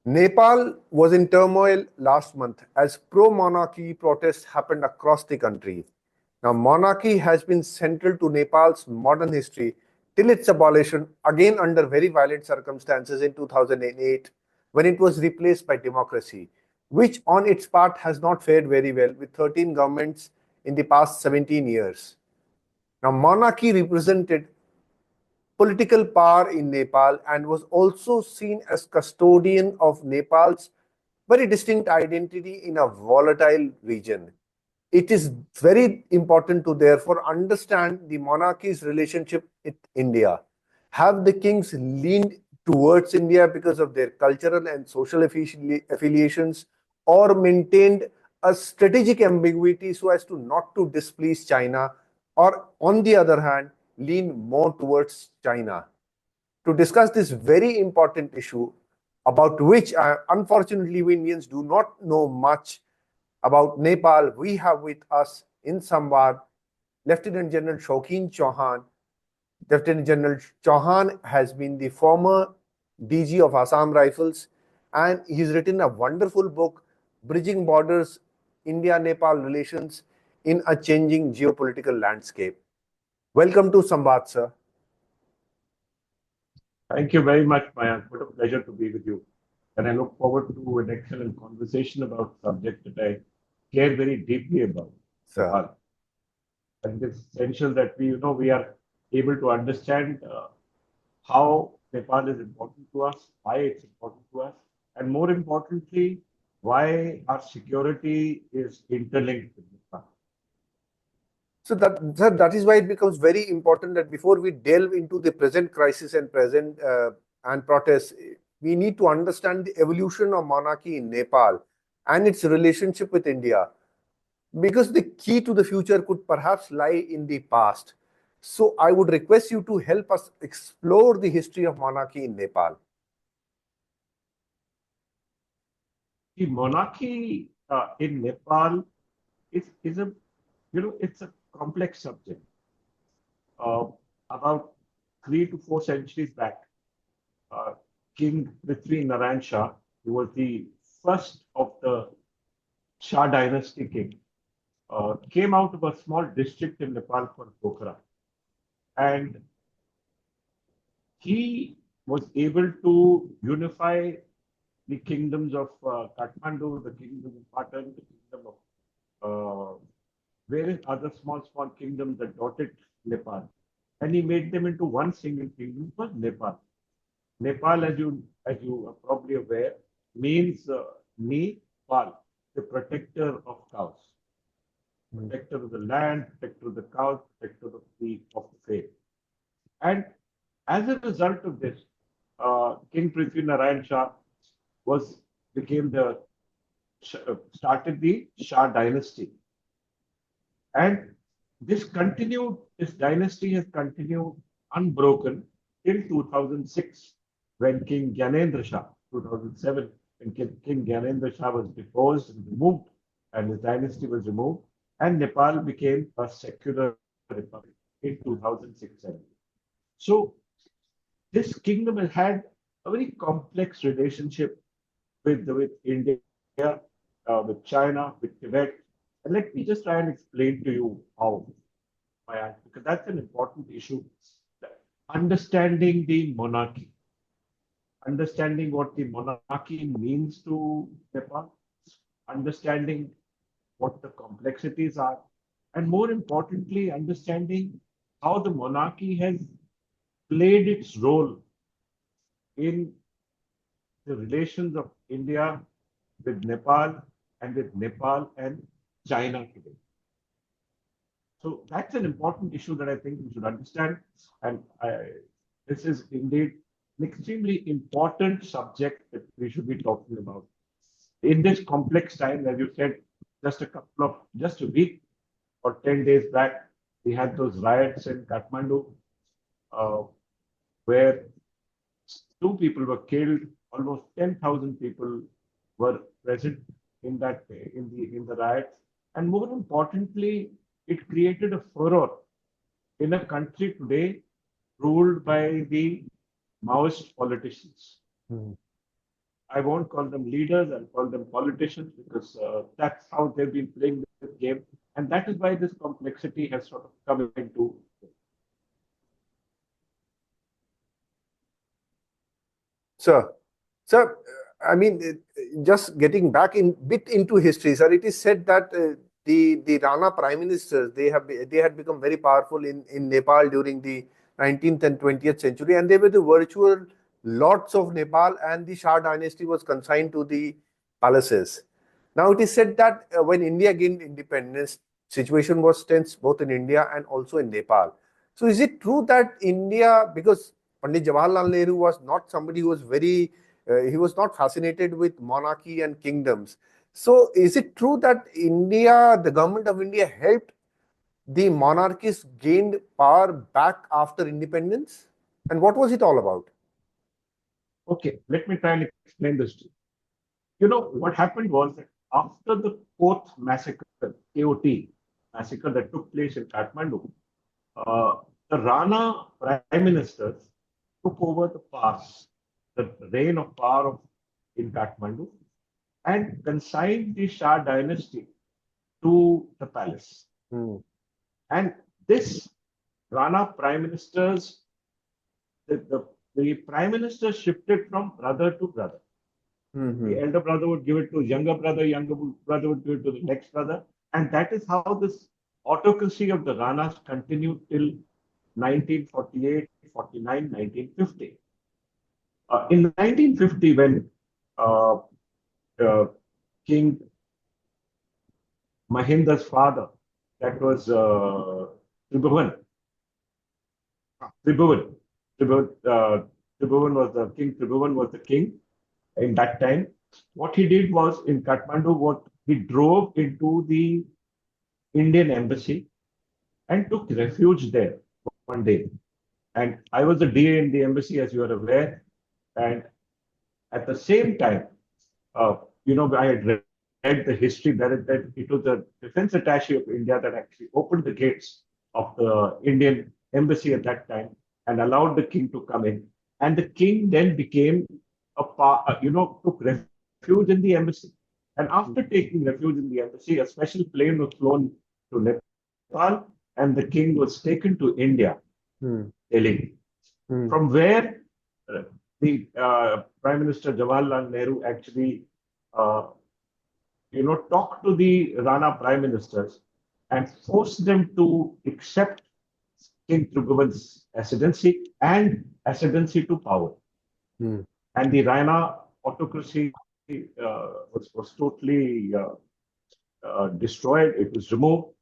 Nepal was in turmoil last month as pro monarchy protests happened across the country. Now, monarchy has been central to Nepal's modern history till its abolition, again under very violent circumstances in 2008, when it was replaced by democracy, which on its part has not fared very well, with 13 governments in the past 17 years. Now, monarchy represented political power in Nepal and was also seen as custodian of Nepal's very distinct identity in a volatile region. It is very important to therefore understand the monarchy's relationship with India. Have the kings leaned towards India because of their cultural and social affiliations, or maintained a strategic ambiguity so as to not to displease China, or on the other hand, lean more towards China? To discuss this very important issue, about which unfortunately we Indians do not know much about Nepal, we have with us in Samvad Lieutenant General Shokin Chouhan. Lieutenant General Chouhan has been the former DG of Assam Rifles, and he's written a wonderful book, Bridging Borders, India-Nepal Relations in a Changing Geopolitical Landscape. Welcome to Samvad, sir. Thank you very much, Mayank. What a pleasure to be with you. And I look forward to an excellent conversation about a subject that I care very deeply about. Sir. And it's essential that we are able to understand how Nepal is important to us, why it's important to us, and more importantly, why our security is interlinked with Nepal. So that is why it becomes very important that before we delve into the present crisis and present and protests, we need to understand the evolution of monarchy in Nepal and its relationship with India, because the key to the future could perhaps lie in the past. So I would request you to help us explore the history of monarchy in Nepal. The monarchy in Nepal is a it's a complex subject. About 3 to 4 centuries back, King Prithvi Narayan Shah, who was the first of the Shah dynasty king, came out of a small district in Nepal called Pokhara. And he was able to unify the kingdoms of Kathmandu, the kingdom of Patan, the kingdom of various other small kingdoms that dotted Nepal. And he made them into one single kingdom called Nepal. Nepal, as you are probably aware, means Nepal, the protector of cows, protector of the land, protector of the cows, protector of the faith. And as a result of this, King Prithvi Narayan Shah became started the Shah dynasty. And this dynasty has continued unbroken till 2006, when King Gyanendra Shah, 2007, when King Gyanendra Shah was deposed and removed, and his dynasty was removed, and Nepal became a secular republic in 2006-7. So this kingdom has had a very complex relationship with India, with China, with Tibet. And let me just try and explain to you how, because that's an important issue. Understanding the monarchy, understanding what the monarchy means to Nepal, understanding what the complexities are, and more importantly, understanding how the monarchy has played its role in the relations of India with Nepal and with Nepal and China today. So that's an important issue that I think we should understand. And this is indeed an extremely important subject that we should be talking about. In this complex time, as you said, just a week or 10 days back, we had those riots in Kathmandu, where 2 people were killed, almost 10,000 people were present in the riots. And more importantly, it created a furor in a country today ruled by the Maoist politicians. I won't call them leaders, I'll call them politicians because that's how they've been playing this game. And that is why this complexity has sort of come into. Sir, sir, I mean, just getting back in bit into history, sir. It is said that the Rana prime ministers they had become very powerful in Nepal during the 19th and 20th century, and they were the virtual lords of Nepal, and the Shah dynasty was consigned to the palaces. Now it is said that when India gained independence, situation was tense both in India and also in Nepal. So is it true that India, because Pandit Jawaharlal Nehru was not somebody who was he was not fascinated with monarchy and kingdoms. So is it true that India, the government of India helped the monarchies gained power back after independence? And what was it all about? Okay, let me try and explain this to you. You know, what happened was that after the fourth massacre, KOT massacre that took place in Kathmandu, uh, the Rana prime ministers took over the reign of power in Kathmandu, and consigned the Shah dynasty to the palace. Hmm. And this Rana prime ministers, the prime minister shifted from brother to brother. Hmm. The elder brother would give it to younger brother would give it to the next brother. And that is how this autocracy of the Ranas continued till 1948, 49, 1950. In 1950, when uh, uh, King Mahinda's father, that was Tribhuvan, Tribhuvan, Tribhuvan, Tribhuvan was the king, Tribhuvan was the king in that time. What he did was in Kathmandu, what he drove into the Indian embassy and took refuge there one day. And I was a DA in the embassy, as you are aware. And at the same time, I had read the history that it was the defense attaché of India that actually opened the gates of the Indian embassy at that time and allowed the king to come in. And the king then became took refuge in the embassy. And after taking refuge in the embassy, a special plane was flown to Nepal, and the king was taken to India, Hmm. Delhi, Hmm. from where the Prime Minister Jawaharlal Nehru actually, uh, talked to the Rana prime ministers and forced them to accept King Tribhuvan's ascendancy and ascendancy to power. Hmm. And the Rana autocracy was totally destroyed. It was removed,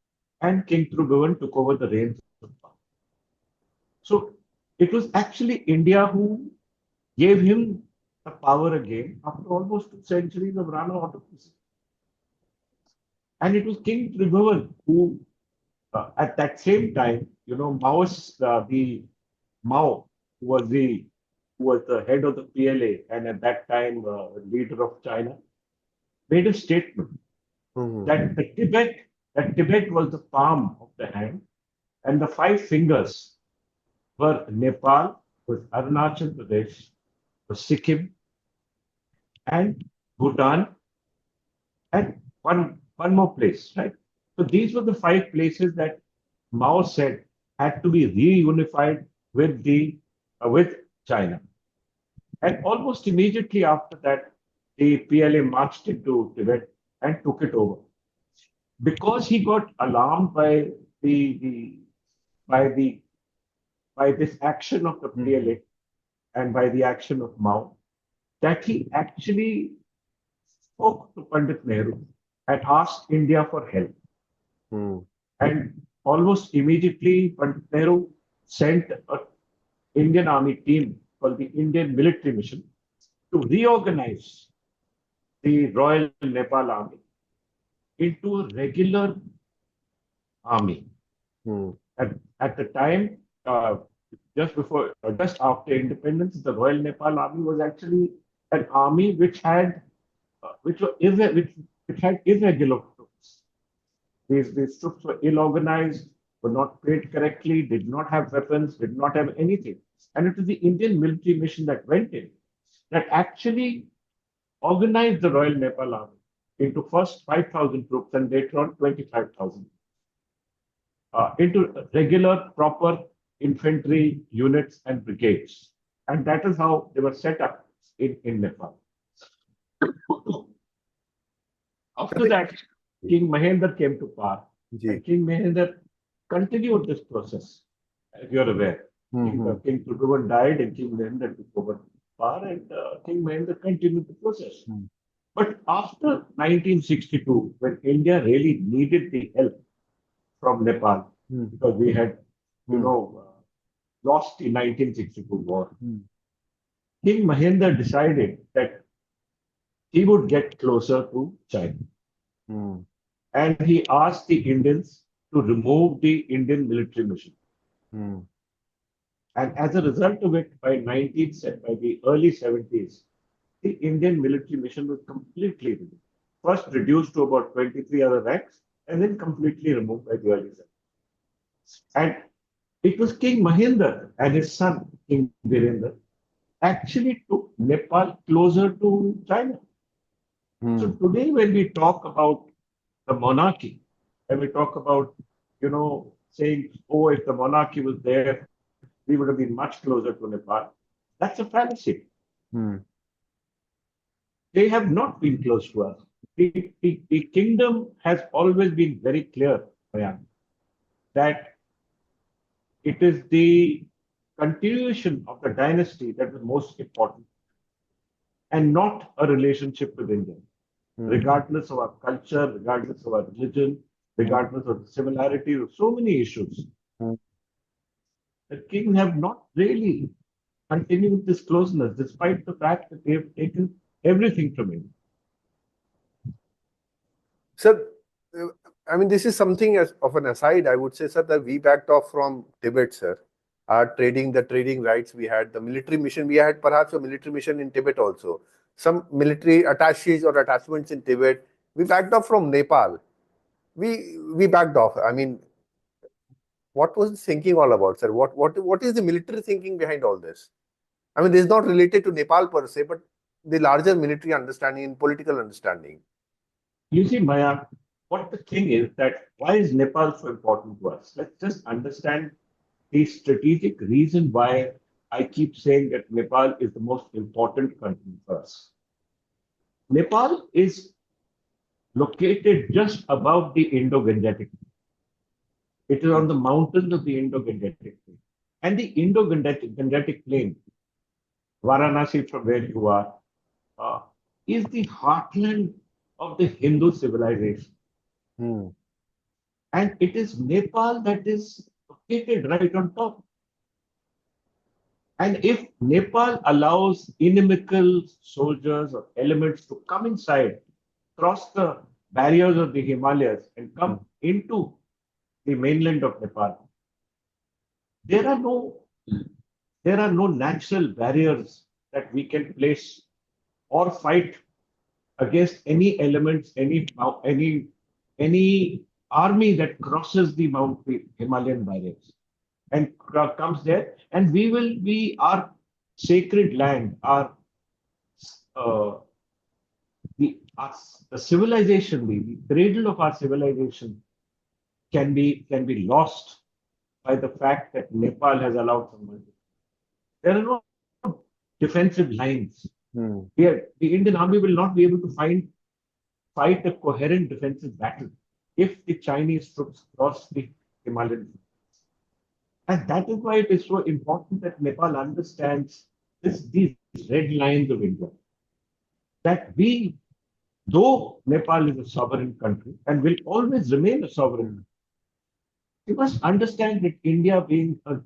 and King Tribhuvan took over the reins of power. So it was actually India who gave him the power again after almost 2 centuries of Rana autocracy. And it was King Tribhuvan who, at that same time, Mao, who was the head of the PLA and at that time leader of China, made a statement Hmm. that Tibet was the palm of the hand, and the five fingers were Nepal, was Arunachal Pradesh, was Sikkim, and Bhutan, and one more place, right? So these were the five places that Mao said had to be reunified with China. And almost immediately after that, the PLA marched into Tibet and took it over. Because he got alarmed the by the by this action of the Hmm. PLA and by the action of Mao, that he actually spoke to Pandit Nehru and asked India for help. Hmm. And almost immediately, Pandit Nehru sent an Indian Army team called the Indian Military Mission to reorganize the Royal Nepal Army into a regular army. Hmm. At the time, just after independence, the Royal Nepal Army was actually an army which had irregular troops. These troops were ill-organized, were not paid correctly, did not have weapons, did not have anything. And it was the Indian military mission that went in that actually organized the Royal Nepal Army into first 5,000 troops and later on 25,000 into regular, proper infantry units and brigades. And that is how they were set up in Nepal. After that, King Mahendra came to power. And King Mahendra continued this process, as you're aware. King Tutuban died and King Mahendra took over power, and King Mahendra continued the process. But after 1962, when India really needed the help from Nepal, because we had, lost the 1962 war, King Mahendra decided that he would get closer to China. And he asked the Indians to remove the Indian military mission. And as a result of it, by the early 70s, the Indian military mission was completely removed. First reduced to about 23 other ranks, and then completely removed by the early 70s. And it was King Mahendra and his son, King Virendra, actually took Nepal closer to China. So today, when we talk about the monarchy, when we talk about, saying, oh, if the monarchy was there, we would have been much closer to Nepal. That's a fallacy. They have not been close to us. The kingdom has always been very clear, Mayank, that it is the continuation of the dynasty that is most important, and not a relationship with India. Regardless of our culture, regardless of our religion, regardless of the similarities of so many issues, the king have not really continued this closeness, despite the fact that they have taken everything from him. Sir, I mean, this is something as of an aside, I would say, sir, that we backed off from Tibet, sir. The trading rights we had, the military mission, we had perhaps a military mission in Tibet also. Some military attaches or attachments in Tibet. We backed off from Nepal. We backed off. I mean, what was the thinking all about, sir? What is the military thinking behind all this? I mean, this is not related to Nepal per se, but the larger military understanding and political understanding. You see, Maya, what the thing is that why is Nepal so important to us? Let's just understand the strategic reason why I keep saying that Nepal is the most important country for us. Nepal is located just above the Indo-Gangetic. It is on the mountains of the Indo-Gangetic. And the Indo-Gangetic plain, Varanasi from where you are, is the heartland of the Hindu civilization. And it is Nepal that is located right on top. And if Nepal allows inimical soldiers or elements to come inside, cross the barriers of the Himalayas and come into the mainland of Nepal, there are no natural barriers that we can place or fight against any elements, any army that crosses the Himalayan barriers and comes there, and we will be our sacred land, the civilization, the cradle of our civilization can be lost by the fact that Nepal has allowed someone. There are no defensive lines. The Indian army will not be able to fight a coherent defensive battle if the Chinese troops cross the Himalayan. And that is why it is so important that Nepal understands these red lines of India. That though Nepal is a sovereign country and will always remain a sovereign country, we must understand that India, being a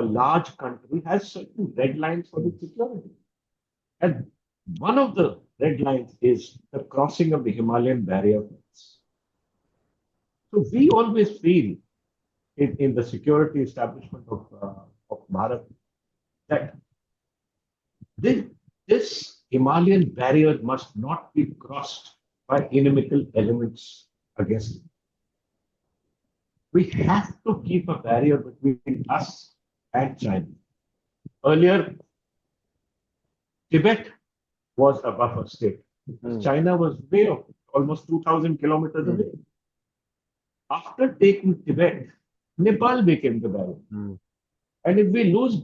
large country, has certain red lines for its security. And one of the red lines is the crossing of the Himalayan barrier. So we always feel in the security establishment of Bharat that this Himalayan barrier must not be crossed by inimical elements against it. We have to keep a barrier between us and China. Earlier, Tibet was a buffer state. Because China was way off, almost 2,000 kilometers away. After taking Tibet, Nepal became the barrier. And if we lose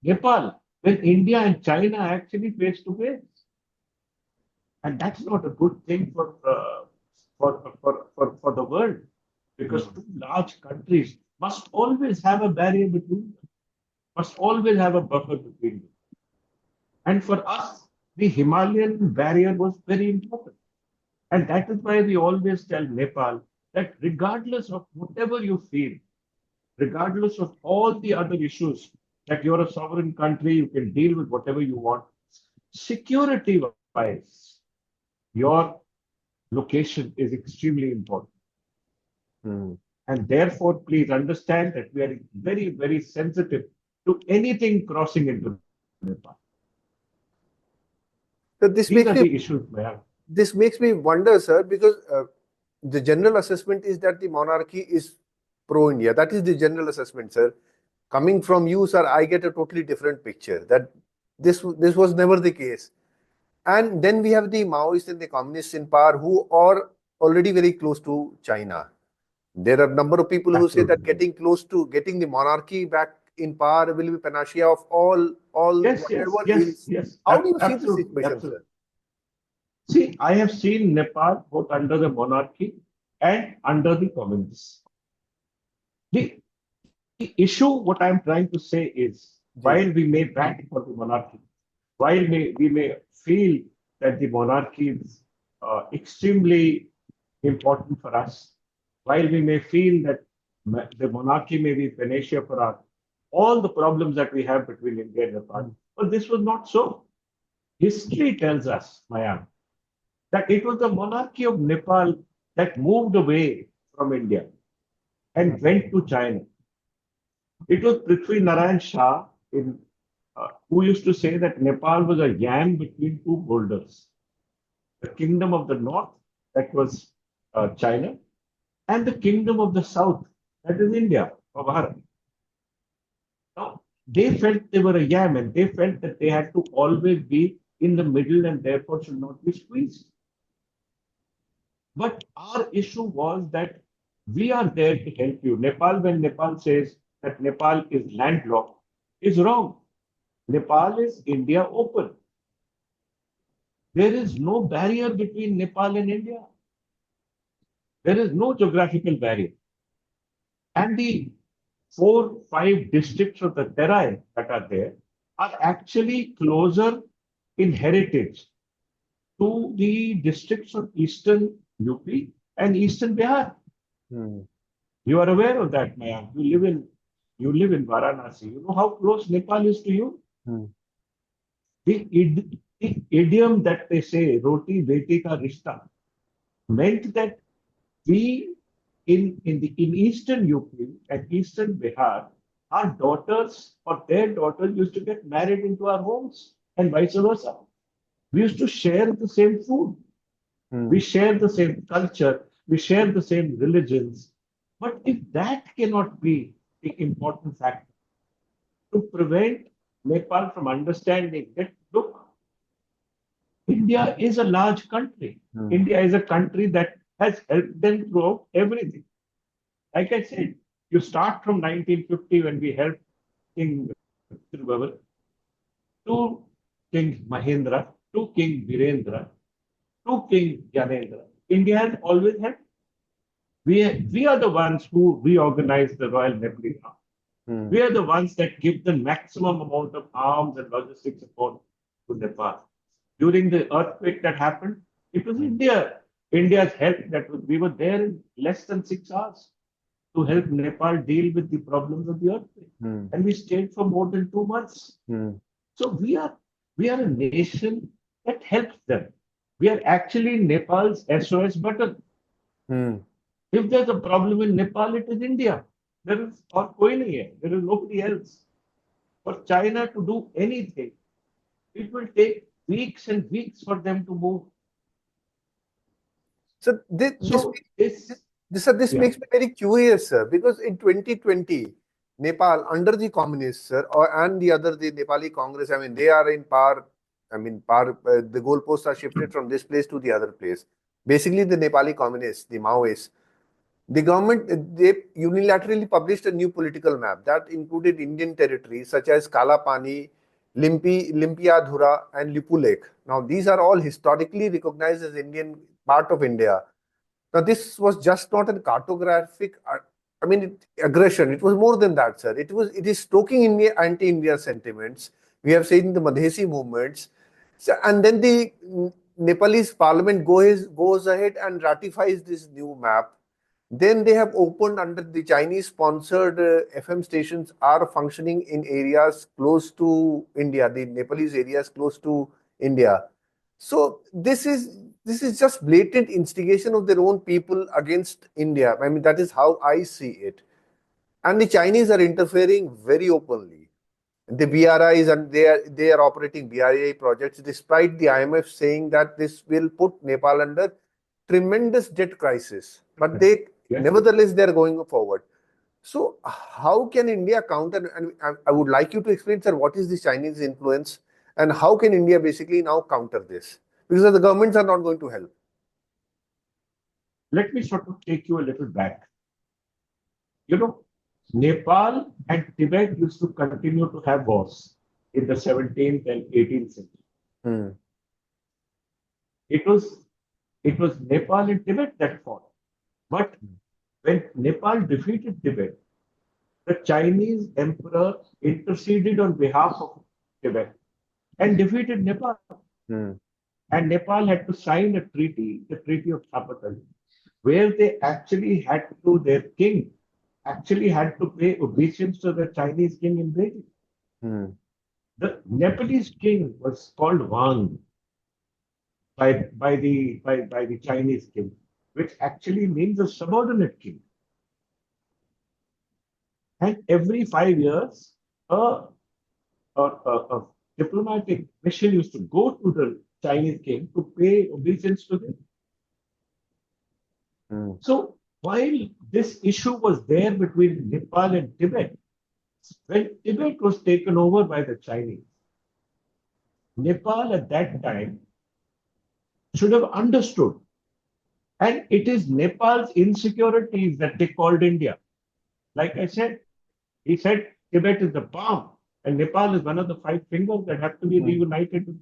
Nepal, then India and China actually face to face. And that's not a good thing for the world, because two large countries must always have a barrier between them, must always have a buffer between them. And for us, the Himalayan barrier was very important. And that is why we always tell Nepal that regardless of whatever you feel, regardless of all the other issues, that you're a sovereign country, you can deal with whatever you want, security wise, your location is extremely important. And therefore, please understand that we are very, very sensitive to anything crossing into Nepal. So These are the issues, Maya. this makes me wonder, sir, because the general assessment is that the monarchy is pro-India. That is the general assessment, sir. Coming from you, sir, I get a totally different picture that this was never the case. And then we have the Maoists and the communists in power who are already very close to China. There are a number of people who say that Absolutely. getting the monarchy back in power will be panacea of all Yes, whatever ills. yes. How do you see this Absolutely, situation, sir? absolutely. See, I have seen Nepal both under the monarchy and under the communists. The issue, what I'm trying to say is, Ji. while we may back for the monarchy, while we may feel that the monarchy is extremely important for us, while we may feel that the monarchy may be panacea for all the problems that we have between India and Nepal, but this was not so. History tells us, Mayank, that it was the monarchy of Nepal that moved away from India and went to China. It was Prithvi Narayan Shah who used to say that Nepal was a yam between two boulders. The kingdom of the north, that was China, and the kingdom of the south, that is India, or Bharat. Now, they felt they were a yam, and they felt that they had to always be in the middle and therefore should not be squeezed. But our issue was that we are there to help you. Nepal, when Nepal says that Nepal is landlocked, is wrong. Nepal is India open. There is no barrier between Nepal and India. There is no geographical barrier. And the 4-5 districts of the Terai that are there are actually closer in heritage to the districts of eastern UP and eastern Bihar. You are aware of that, Mayank. You live in Varanasi. You know how close Nepal is to you? The idiom that they say, roti beti ka rishta, meant that we in eastern UP and eastern Bihar, our daughters or their daughters used to get married into our homes and vice versa. We used to share the same food. We share the same culture. We share the same religions. But if that cannot be the important factor to prevent Nepal from understanding that, look, India is a large country. India is a country that has helped them throughout everything. Like I said, you start from 1950 when we helped King Tirubhavar, to King Mahendra, to King Virendra, to King Gyanendra. India has always helped. We are the ones who reorganize the Royal Nepali Army. We are the ones that give the maximum amount of arms and logistic support to Nepal. During the earthquake that happened, it was India. India's help we were there in less than 6 hours to help Nepal deal with the problems of the earthquake. And we stayed for more than 2 months. So we are a nation that helps them. We are actually Nepal's SOS button. If there's a problem in Nepal, it is India. There is nobody else. For China to do anything, it will take weeks and weeks for them to move. So this makes me very curious, sir, because in 2020, Nepal under the communists, sir, and the Nepali Congress, I mean, they are in power I mean, the goalposts are shifted from this place to the other place. Basically, the Nepali communists, the Maoists, the government, they unilaterally published a new political map that included Indian territories such as Kalapani, Limpiadhura, and Lipulekh. Now, these are all historically recognized as Indian part of India. Now, this was just not a cartographic, aggression. It was more than that, sir. It is stoking India, anti-India sentiments. We have seen the Madhesi movements. So, and then the Nepalese parliament goes ahead and ratifies this new map. Then they have opened under the Chinese sponsored FM stations are functioning in areas close to India, the Nepalese areas close to India. So this is just blatant instigation of their own people against India. I mean, that is how I see it. And the Chinese are interfering very openly. The BRIs, and they are operating BRI projects despite the IMF saying that this will put Nepal under tremendous debt crisis. But they Yes. nevertheless they are going forward. So how can India counter? And I would like you to explain, sir, what is the Chinese influence and how can India basically now counter this? Because the governments are not going to help. Let me sort of take you a little back. You know, Nepal and Tibet used to continue to have wars in the 17th and 18th century. Hmm. It was Nepal and Tibet that fought. But when Nepal defeated Tibet, the Chinese emperor interceded on behalf of Tibet and defeated Nepal. Hmm. And Nepal had to sign a treaty, the Treaty of Chapatal, where they actually had to, their king actually had to pay obeisance to the Chinese king in Beijing. Hmm. The Nepalese king was called Wang by the Chinese king, which actually means a subordinate king. And every 5 years, a diplomatic mission used to go to the Chinese king to pay obeisance to him. Hmm. So while this issue was there between Nepal and Tibet, when Tibet was taken over by the Chinese, Nepal at that time should have understood. And it is Nepal's insecurities that they called India. Like I said, he said Tibet is the palm, and Nepal is one of the five fingers that have to be reunited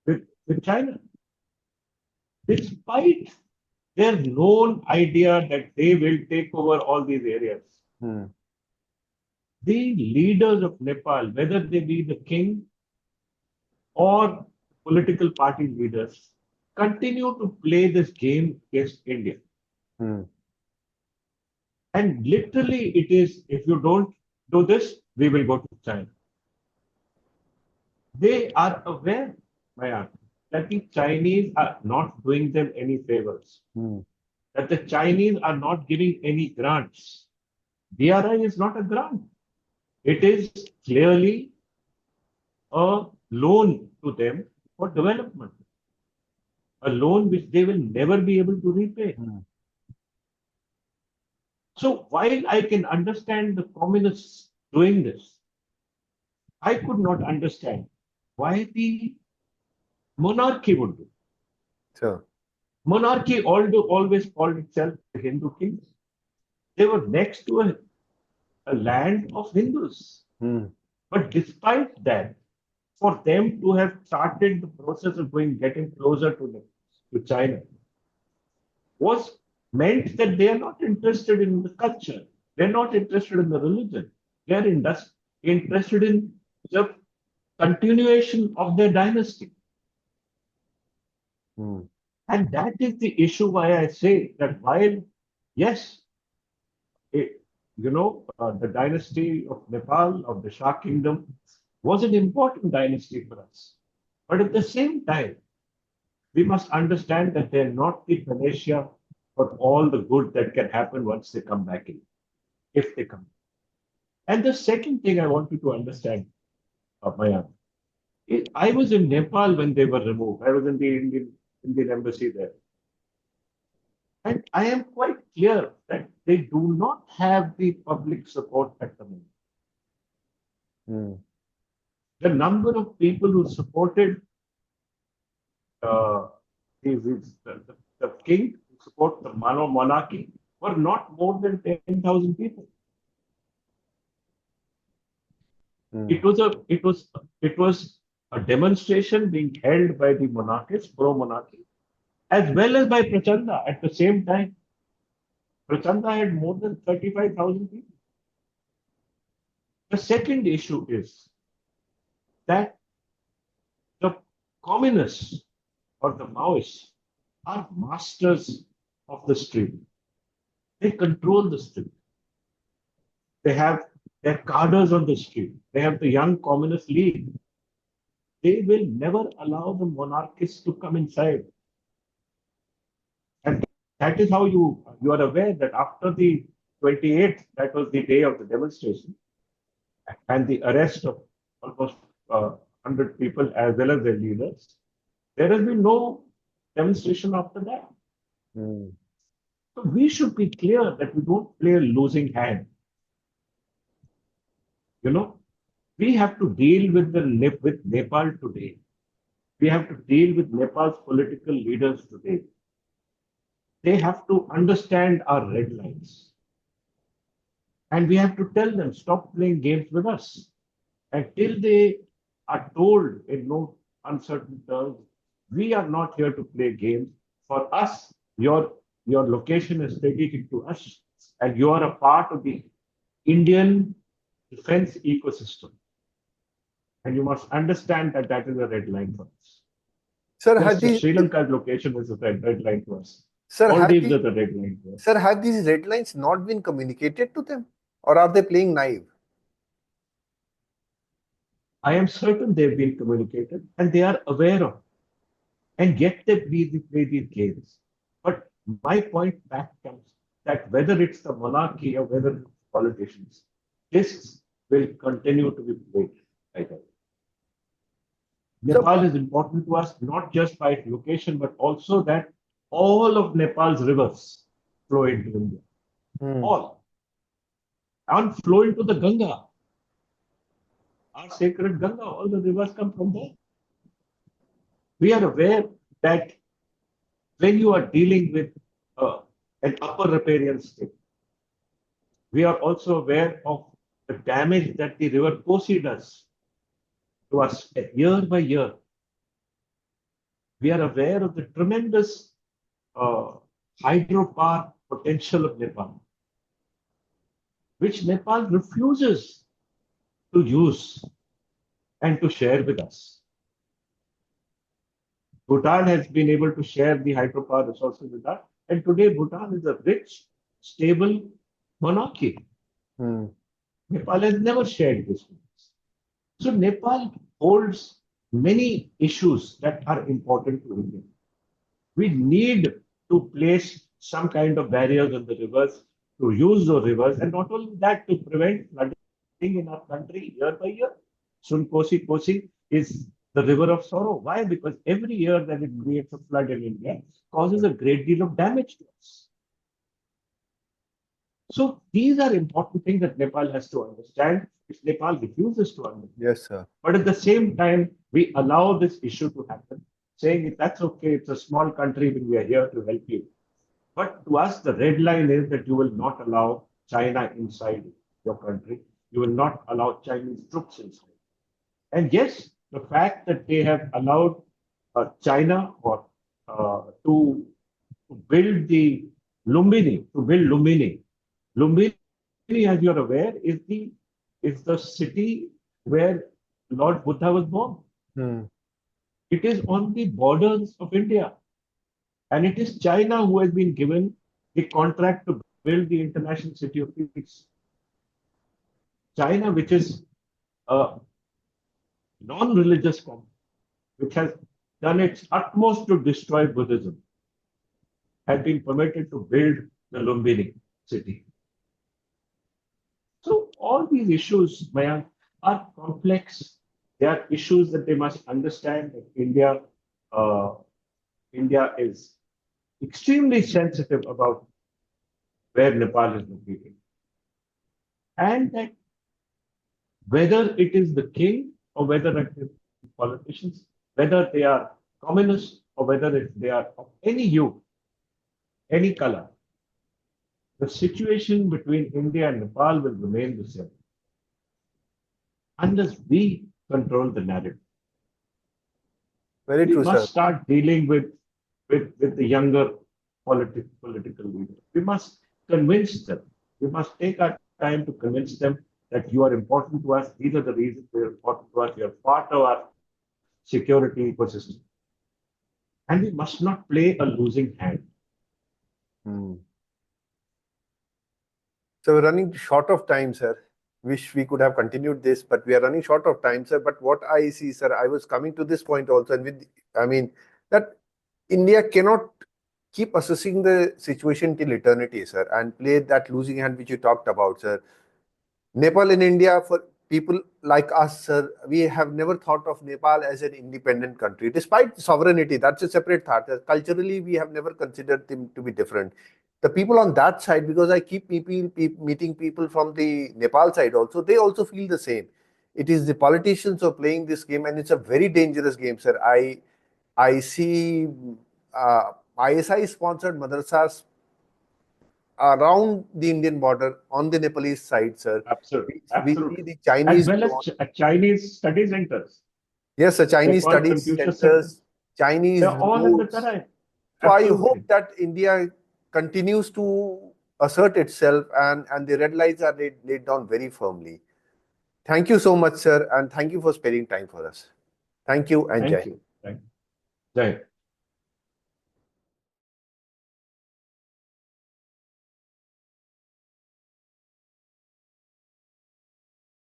with China. Despite their known idea that they will take over all these areas, Hmm. the leaders of Nepal, whether they be the king or political party leaders, continue to play this game against India. Hmm. And literally, it is if you don't do this, we will go to China. They are aware, Mayank, that the Chinese are not doing them any favors, Hmm. that the Chinese are not giving any grants. BRI is not a grant, it is clearly a loan to them for development, a loan which they will never be able to repay. Hmm. So while I can understand the communists doing this, I could not understand why the monarchy would do it. Sure. Monarchy always called itself the Hindu kings. They were next to a land of Hindus. Hmm. But despite that, for them to have started the process of getting closer to China was meant that they are not interested in the culture. They're not interested in the religion. They are interested in the continuation of their dynasty. Hmm. And that is the issue why I say that while, yes, the dynasty of Nepal, of the Shah kingdom, was an important dynasty for us. But at the same time, we must understand that they're not the panacea for all the good that can happen once they come back in, if they come. And the second thing I want you to understand, Mayank, I was in Nepal when they were removed. I was in the Indian embassy there. And I am quite clear that they do not have the public support at the moment. Hmm. The number of people who supported uh, the king who support the monarchy were not more than 10,000 people. Hmm. It was a demonstration being held by the monarchists, pro-monarchy, as well as by Prachanda at the same time. Prachanda had more than 35,000 people. The second issue is that the communists or the Maoists are masters of the street. They control the street. They have their cadres on the street. They have the Young Communist League. They will never allow the monarchists to come inside. And that is how you are aware that after the 28th, that was the day of the demonstration, and the arrest of almost 100 people as well as their leaders, there has been no demonstration after that. Hmm. So we should be clear that we don't play a losing hand. You know, we have to deal with Nepal today. We have to deal with Nepal's political leaders today. They have to understand our red lines. And we have to tell them, stop playing games with us. Until they are told in no uncertain terms, we are not here to play games. For us, your location is strategic to us, and you are a part of the Indian defense ecosystem. And you must understand that that is a red line for us. Sir, Just as Sri Lanka's location is a red line to us. sir, Maldives is a red line to us. sir, have these red lines not been communicated to them, or are they playing naive? I am certain they've been communicated and they are aware of it. And yet they play these games. But my point back comes that whether it's the monarchy or whether it's politicians, this will continue to be played like that. So, Nepal is important to us not just by its location, but also that all of Nepal's rivers flow into India. hmm. All. And flow into the Ganga. Our sacred Ganga, all the rivers come from there. We are aware that when you are dealing with uh, an upper riparian state, we are also aware of the damage that the river Kosi does to us year by year. We are aware of the tremendous uh, hydropower potential of Nepal, which Nepal refuses to use and to share with us. Bhutan has been able to share the hydropower resources with us, and today Bhutan is a rich, stable monarchy. Hmm. Nepal has never shared this with us. So Nepal holds many issues that are important to India. We need to place some kind of barriers on the rivers, to use those rivers, and not only that, to prevent flooding in our country year by year. Kosi is the river of sorrow. Why? Because every year that it creates a flood in India causes a great deal of damage to us. So these are important things that Nepal has to understand, which Nepal refuses to understand. Yes, sir. But at the same time, we allow this issue to happen, saying that's okay, it's a small country, we are here to help you. But to us, the red line is that you will not allow China inside your country. You will not allow Chinese troops inside. And yes, the fact that they have allowed China or to build the Lumbini, to build Lumbini. Lumbini, as you're aware, is the city where Lord Buddha was born. Hmm. It is on the borders of India. And it is China who has been given the contract to build the International City of Peace. China, which is a non-religious country, which has done its utmost to destroy Buddhism, has been permitted to build the Lumbini city. So all these issues, Mayank, are complex. They are issues that they must understand that uh, India is extremely sensitive about where Nepal is located. And that whether it is the king or whether it is politicians, whether they are communists or whether they are of any hue, any color, the situation between India and Nepal will remain the same unless we control the narrative. Very We true, sir. must start dealing with the younger political leaders. We must convince them. We must take our time to convince them that you are important to us. These are the reasons you are important to us. You are part of our security ecosystem. And we must not play a losing hand. Hmm. So we're running short of time, sir. Wish we could have continued this, but we are running short of time, sir. But what I see, sir, I was coming to this point also, and I mean, that India cannot keep assessing the situation till eternity, sir, and play that losing hand which you talked about, sir. Nepal and India, for people like us, sir, we have never thought of Nepal as an independent country, despite sovereignty. That's a separate thought. Culturally, we have never considered them to be different. The people on that side, because I keep meeting people from the Nepal side also, they also feel the same. It is the politicians who are playing this game, and it's a very dangerous game, sir. I see ISI sponsored madrasas around the Indian border on the Nepalese side, sir. Absolutely. We see Absolutely. the As Chinese. well as Chinese study centers. Yes, the They're Chinese called studies Confucius centers, centers. Chinese They're all in the roads. Tarai. So I hope Absolutely. that India continues to assert itself and the red lines are laid down very firmly. Thank you so much, sir, and thank you for sparing time for us. Thank you and Thank Jai. you. Thank you. Jai.